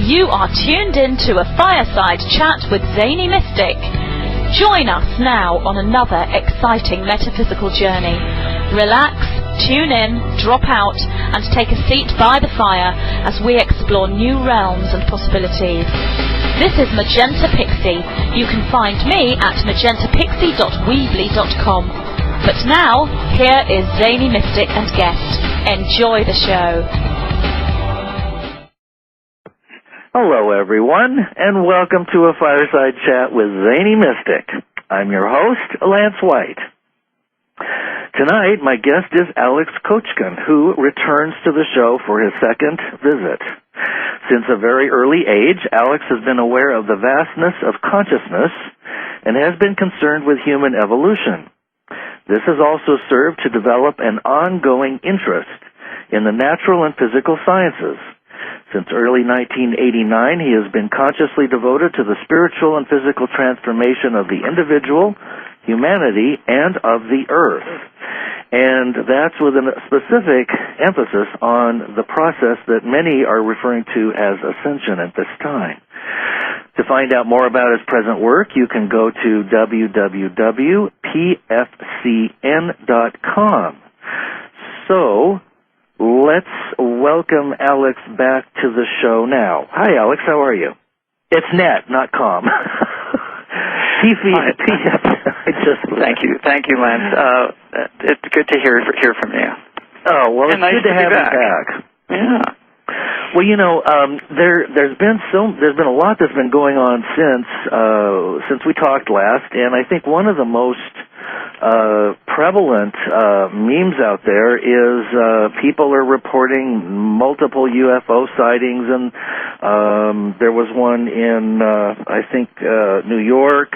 You are tuned in to a Fireside chat with Zany Mystic. Join us now on another exciting metaphysical journey. Relax, tune in, drop out, and take a seat by the fire as we explore new realms and possibilities. This is Magenta Pixie. You can find me at magentapixie.weebly.com. But now, here is Zany Mystic and guest. Enjoy the show. Hello, everyone, and welcome to a Fireside Chat with Zany Mystic. I'm your host, Lance White. Tonight, my guest is ALEX KOCHKIN, who returns to the show for his second visit. Since a very early age, ALEX has been aware of the vastness of consciousness and has been concerned with human evolution. This has also served to develop an ongoing interest in the natural and physical sciences. Since early 1989, he has been consciously devoted to the spiritual and physical transformation of the individual, humanity, and of the earth. And that's with a specific emphasis on the process that many are referring to as ascension at this time. To find out more about his present work, you can go to www.pfcn.com. So, let's welcome ALEX back to the show now. Hi, ALEX. How are you? It's net, not com. Thank you, Lance. It's good to hear from you. Oh, well, it's nice good to have you back. Yeah. Well, you know, there's been a lot that's been going on since we talked last, and I think one of the most prevalent memes out there is people are reporting multiple UFO sightings, and there was one in I think New York.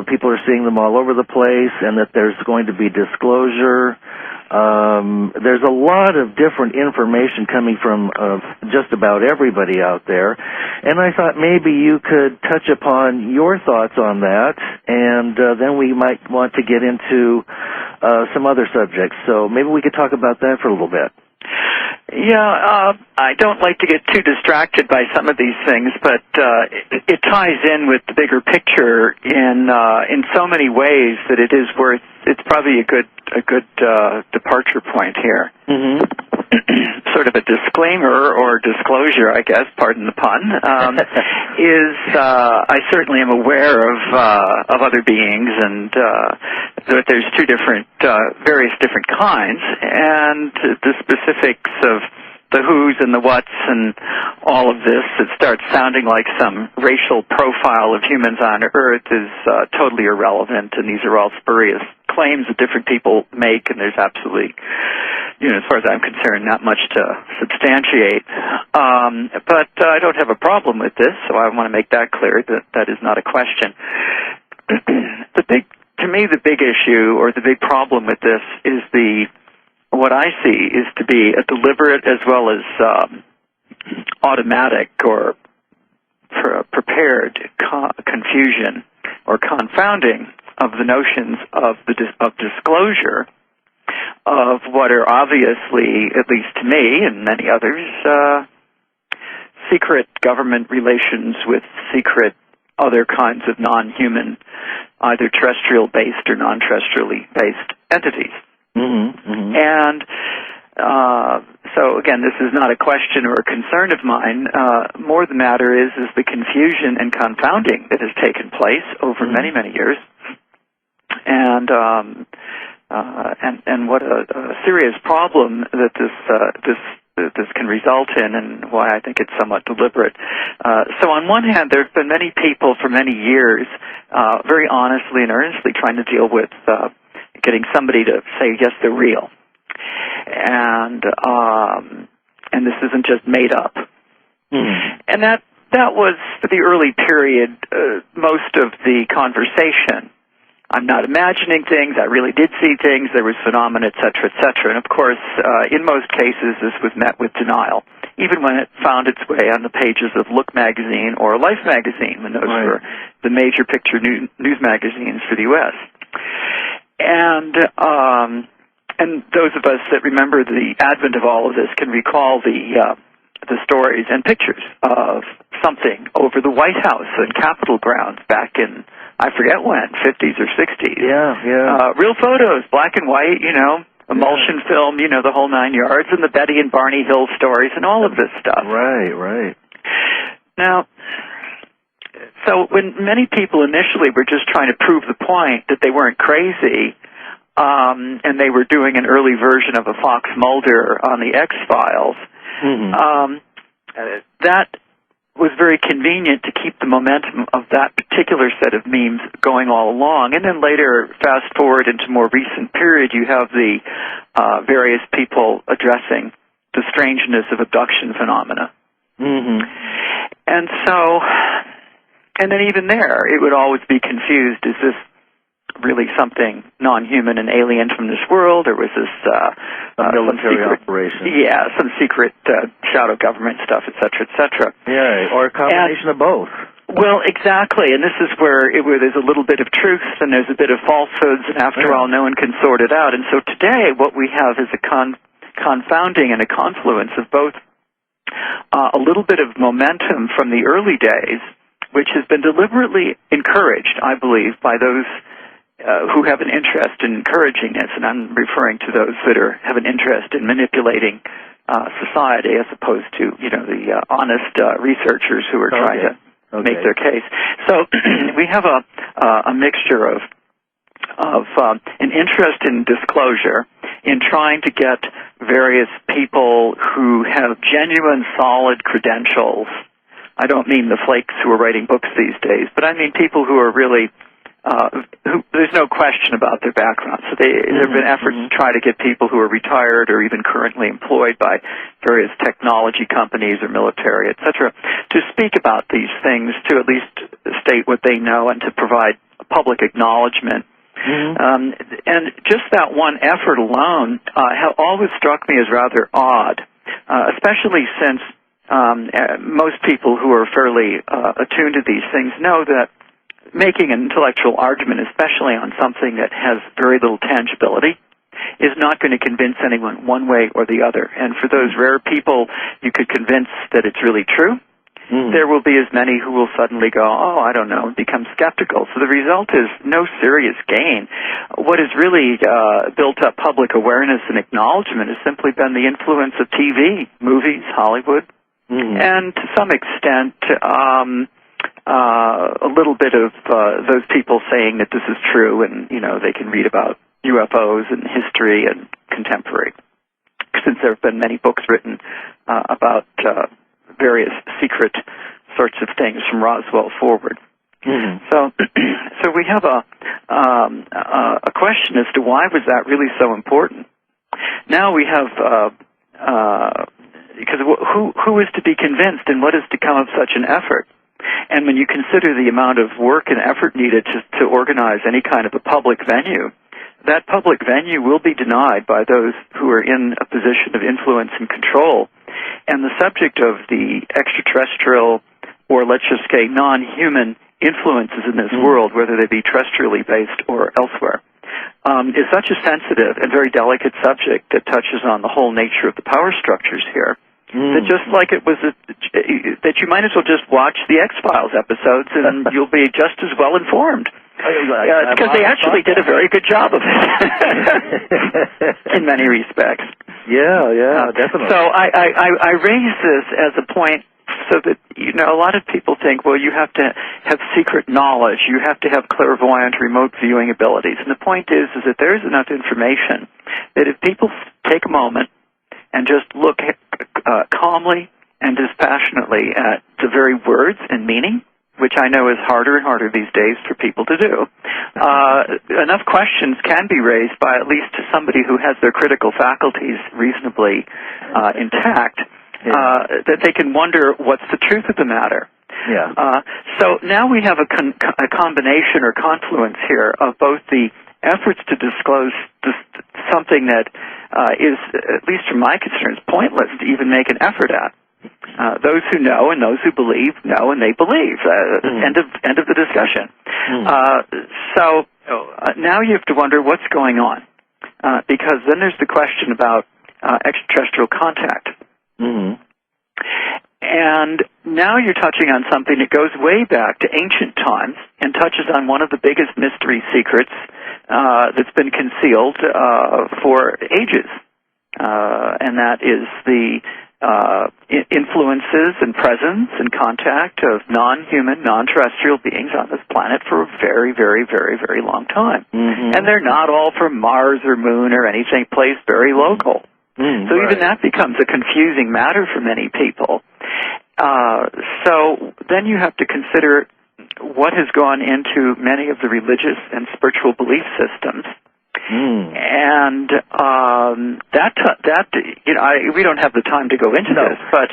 People are seeing them all over the place, and that there's going to be disclosure. There's a lot of different information coming from just about everybody out there, and I thought maybe you could touch upon your thoughts on that, and then we might want to get into some other subjects. So maybe we could talk about that for a little bit. Yeah, I don't like to get too distracted by some of these things, but it ties in with the bigger picture in so many ways that it's probably a good departure point here. Mm-hmm. Sort of a disclaimer or disclosure, I guess, pardon the pun, is I certainly am aware of other beings, and that there's various different kinds, and the specifics of the who's and the what's and all of this, it starts sounding like some racial profile of humans on Earth is totally irrelevant, and these are all spurious claims that different people make, and there's absolutely, as far as I'm concerned, not much to substantiate. But I don't have a problem with this, so I want to make that clear, that is not a question. To me, the big issue or the big problem with this is what I see is to be a deliberate as well as automatic or prepared confusion or confounding of the notions of disclosure of what are obviously, at least to me and many others, secret government relations with secret other kinds of non-human, either terrestrial-based or non-terrestrially based entities. Mm-hmm, mm-hmm. And so, again, this is not a question or a concern of mine. More the matter is the confusion and confounding that has taken place over many, many years, and what a serious problem that this can result in, and why I think it's somewhat deliberate. So on one hand, there have been many people for many years very honestly and earnestly trying to deal with getting somebody to say, yes, they're real. And this isn't just made up. Mm-hmm. And that was, for the early period, most of the conversation. I'm not imagining things. I really did see things. There was phenomena, et cetera, et cetera. And, of course, in most cases, this was met with denial, even when it found its way on the pages of Look magazine or Life magazine, when those were the major picture news magazines for the U.S. And those of us that remember the advent of all of this can recall the the stories and pictures of something over the White House and Capitol grounds back in, I forget when, 50s or 60s. Yeah. Real photos, black and white, emulsion film, the whole 9 yards, and the Betty and Barney Hill stories and all of this stuff. Right. Now, so when many people initially were just trying to prove the point that they weren't crazy, and they were doing an early version of a Fox Mulder on the X-Files, that was very convenient to keep the momentum of that particular set of memes going all along. And then later, fast forward into more recent period, you have the various people addressing the strangeness of abduction phenomena. And so, and then even there, it would always be confused, is this really something non-human and alien from this world, or was this a military operation? Yeah, some secret shadow government stuff, et cetera, Yeah, or a combination of both. Well, exactly, and this is where there's a little bit of truth and there's a bit of falsehoods, and after all, no one can sort it out. And so today, what we have is a confounding and a confluence of both a little bit of momentum from the early days, which has been deliberately encouraged, I believe, by those who have an interest in encouraging this, and I'm referring to those that have an interest in manipulating society, as opposed to the honest researchers who are trying to make their case. So we have a mixture of an interest in disclosure, in trying to get various people who have genuine, solid credentials. I don't mean the flakes who are writing books these days, but I mean people who are really there's no question about their background. So there have been efforts to try to get people who are retired or even currently employed by various technology companies or military, et cetera, to speak about these things, to at least state what they know and to provide public acknowledgement. And just that one effort alone always struck me as rather odd, especially since most people who are fairly attuned to these things know that making an intellectual argument, especially on something that has very little tangibility, is not going to convince anyone one way or the other. And for those rare people you could convince that it's really true, there will be as many who will suddenly go, oh, I don't know, and become skeptical. So the result is no serious gain. What has really built up public awareness and acknowledgement has simply been the influence of TV, movies, Hollywood, and to some extent a little bit of those people saying that this is true, and they can read about UFOs and history and contemporary, since there have been many books written about various secret sorts of things from Roswell forward. So we have a question as to why was that really so important. Now we have because who is to be convinced, and what is to come of such an effort? And when you consider the amount of work and effort needed to organize any kind of a public venue, that public venue will be denied by those who are in a position of influence and control. And the subject of the extraterrestrial, or let's just say non-human influences in this world, whether they be terrestrially based or elsewhere, is such a sensitive and very delicate subject that touches on the whole nature of the power structures here. That just like it was that you might as well just watch the X-Files episodes and you'll be just as well informed. Because they actually did a very good job of it in many respects. Yeah, definitely. So I raise this as a point so that, a lot of people think, well, you have to have secret knowledge, you have to have clairvoyant remote viewing abilities. And the point is that there is enough information that if people take a moment and just look calmly and dispassionately at the very words and meaning, which I know is harder and harder these days for people to do, enough questions can be raised by at least somebody who has their critical faculties reasonably intact, that they can wonder what's the truth of the matter. So now we have a combination or confluence here of both the efforts to disclose something that is, at least from my concerns, pointless to even make an effort at. Those who know and those who believe know, and they believe. End of the discussion. So now you have to wonder what's going on, because then there's the question about extraterrestrial contact. And now you're touching on something that goes way back to ancient times and touches on one of the biggest mystery secrets that's been concealed for ages, and that is the influences and presence and contact of non-human, non-terrestrial beings on this planet for a very, very, very, very long time. And they're not all from Mars or Moon or anything, place very local. So even that becomes a confusing matter for many people. So then you have to consider what has gone into many of the religious and spiritual belief systems. And we don't have the time to go into this, but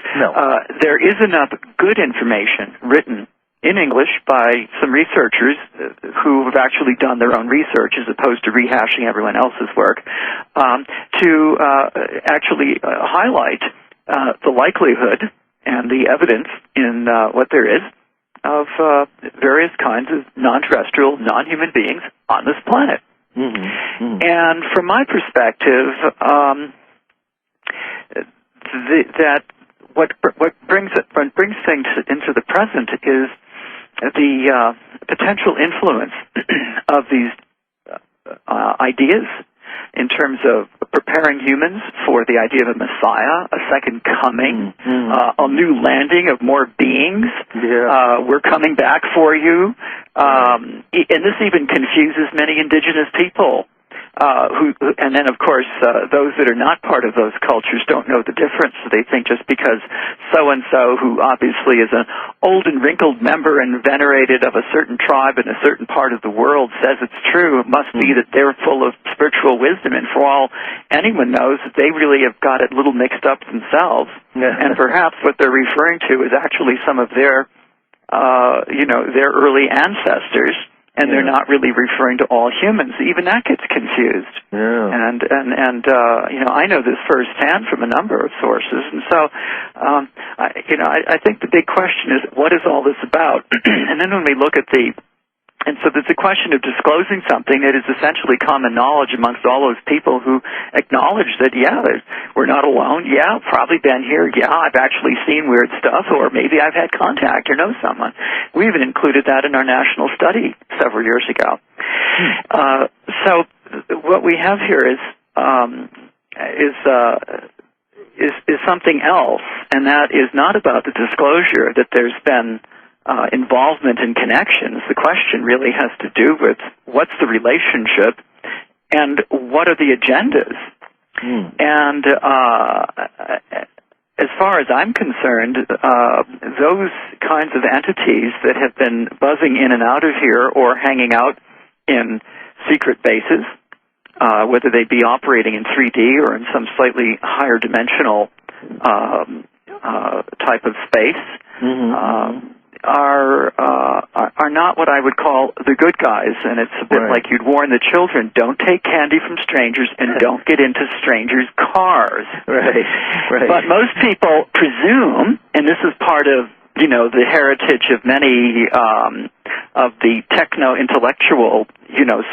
there is enough good information written in English by some researchers who have actually done their own research as opposed to rehashing everyone else's work, to actually highlight the likelihood and the evidence in what there is of various kinds of non-terrestrial, non-human beings on this planet. And from my perspective, that what brings things into the present is the potential influence of these ideas in terms of preparing humans for the idea of a Messiah, a second coming, a new landing of more beings. We're coming back for you. And this even confuses many indigenous people. And then, of course, those that are not part of those cultures don't know the difference. So they think just because so-and-so, who obviously is an old and wrinkled member and venerated of a certain tribe in a certain part of the world, says it's true, it must be that they're full of spiritual wisdom. And for all anyone knows, they really have got it a little mixed up themselves. And perhaps what they're referring to is actually some of their, their early ancestors. And they're not really referring to all humans. Even that gets confused. And I know this firsthand from a number of sources. And so, I think the big question is, what is all this about? And then when we look at and so there's a question of disclosing something that is essentially common knowledge amongst all those people who acknowledge that, we're not alone. I've probably been here. I've actually seen weird stuff, or maybe I've had contact or know someone. We even included that in our national study several years ago. So what we have here is something else, and that is not about the disclosure that there's been involvement and connections. The question really has to do with what's the relationship and what are the agendas. And as far as I'm concerned, those kinds of entities that have been buzzing in and out of here or hanging out in secret bases, whether they be operating in 3D or in some slightly higher dimensional type of space, are not what I would call the good guys, and it's a bit like you'd warn the children, don't take candy from strangers and don't get into strangers' cars. But most people presume, and this is part of the heritage of many of the techno-intellectual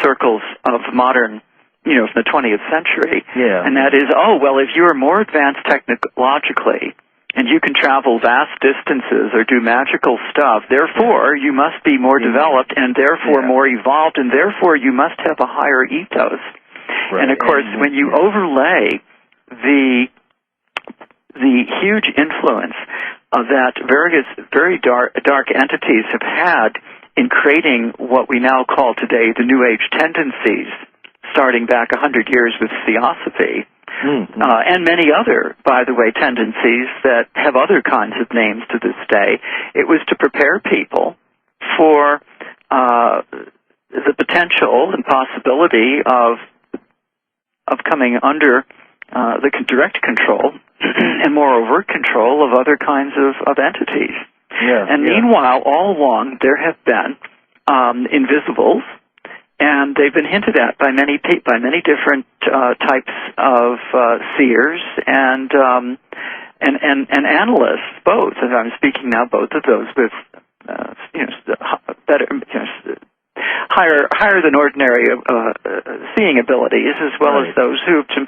circles of modern from the 20th century, and that is, if you are more advanced technologically and you can travel vast distances or do magical stuff, therefore you must be more developed and therefore more evolved, and therefore you must have a higher ethos. And of course, when you overlay the huge influence of that various very dark entities have had in creating what we now call today the New Age tendencies, starting back 100 years with Theosophy, and many other, by the way, tendencies that have other kinds of names to this day. It was to prepare people for the potential and possibility of coming under the direct control and more overt control of other kinds of entities. And meanwhile, all along, there have been invisibles, and they've been hinted at by many different types of seers and analysts, both. And I'm speaking now both of those with better, higher than ordinary seeing abilities, as well as those who have